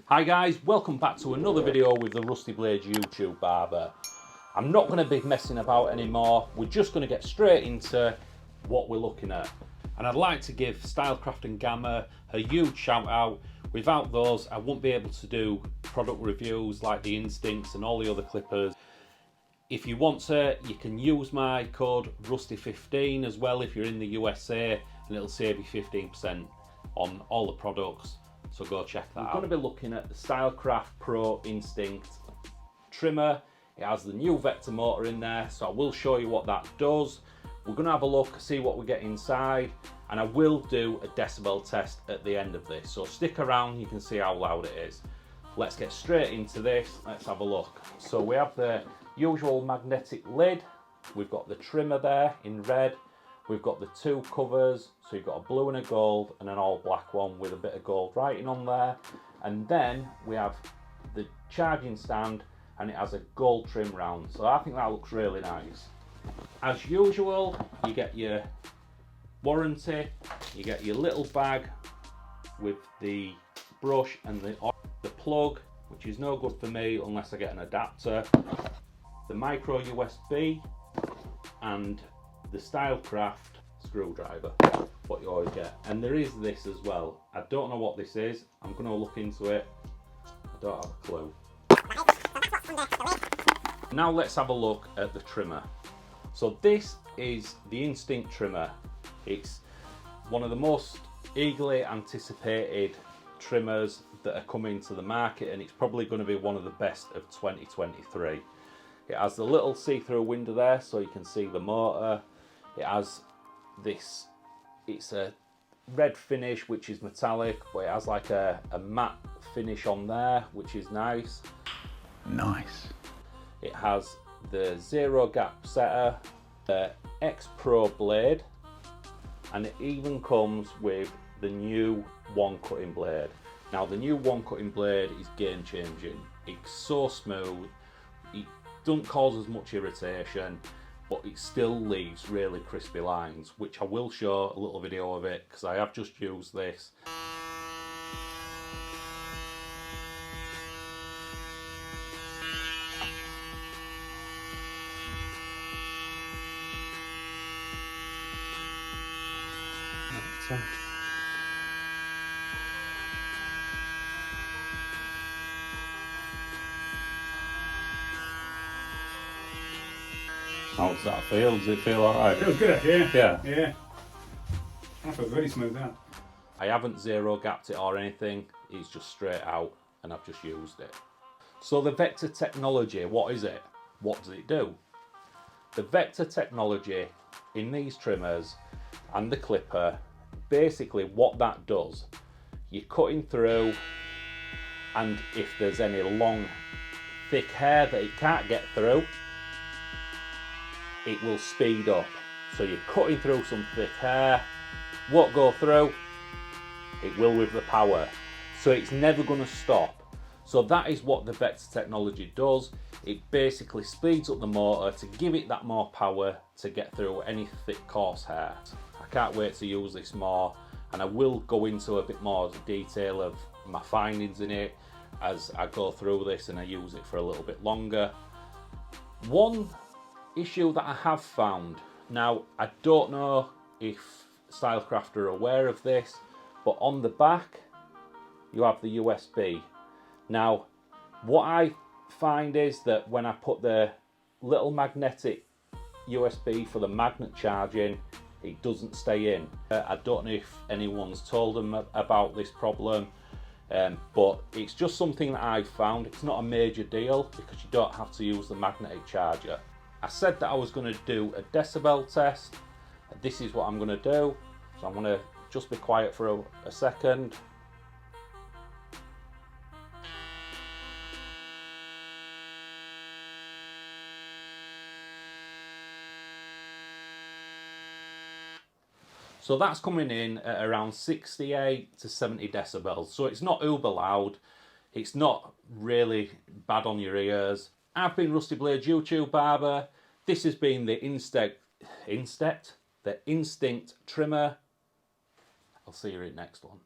Hi guys, welcome back to another video with the Rusty Blades YouTube Barber. I'm not going to be messing about anymore, we're just going to get straight into what we're looking at. And I'd like to give Stylecraft and Gamma a huge shout out. Without those, I wouldn't be able to do product reviews like the Instincts and all the other clippers. If you want to, you can use my code Rusty15 as well if you're in the USA, and it'll save you 15% on all the products. So go check that out. We're going to be looking at the Stylecraft Pro Instinct trimmer. It has the new vector motor in there, so I will show you what that does. We're going to have a look, see what we get inside, and I will do a decibel test at the end of this. So stick around, you can see how loud it is. Let's get straight into this. Let's have a look. So we have the usual magnetic lid. We've got the trimmer there in red. We've got the two covers, so you've got a blue and a gold and an all black one with a bit of gold writing on there. And then we have the charging stand and it has a gold trim round. So I think that looks really nice. As usual, you get your warranty, you get your little bag with the brush and the plug, which is no good for me unless I get an adapter, the micro USB and the Stylecraft screwdriver, what you always get. And there is this as well. I don't know what this is. I'm going to look into it. I don't have a clue. Now let's have a look at the trimmer. So this is the Instinct trimmer. It's one of the most eagerly anticipated trimmers that are coming to the market, and it's probably going to be one of the best of 2023. It has the little see-through window there so you can see the motor. It has this, it's a red finish which is metallic, but it has like a matte finish on there which is nice. Nice. It has the zero gap setter, the X Pro blade, and it even comes with the new one cutting blade. Now the new one cutting blade is game changing. It's so smooth, it doesn't cause as much irritation, but it still leaves really crispy lines, which I will show a little video of it because I have just used this. How does that feel? Does it feel alright? Feels good actually, Yeah. Yeah. That feels really smooth out. I haven't zero gapped it or anything, it's just straight out and I've just used it. So the vector technology, what is it? What does it do? The vector technology in these trimmers and the clipper, basically what that does, you're cutting through, and if there's any long thick hair that it can't get through, it will speed up. So you're cutting through some thick hair, won't go through, it will with the power. So it's never going to stop. So that is what the vector technology does. It basically speeds up the motor to give it that more power to get through any thick coarse hair. I can't wait to use this more, and I will go into a bit more detail of my findings in it as I go through this and I use it for a little bit longer. One issue that I have found, now I don't know if Stylecraft are aware of this, but on the back you have the USB. Now what I find is that when I put the little magnetic USB for the magnet charging, it doesn't stay in. I don't know if anyone's told them about this problem, but it's just something that I've found. It's not a major deal because you don't have to use the magnetic charger. I said that I was going to do a decibel test. This is what I'm going to do. So I'm going to just be quiet for a second. So that's coming in at around 68 to 70 decibels. So it's not uber loud. It's not really bad on your ears. I've been Rusty Blades YouTube Barber. This has been the Instinct trimmer. I'll see you in the next one.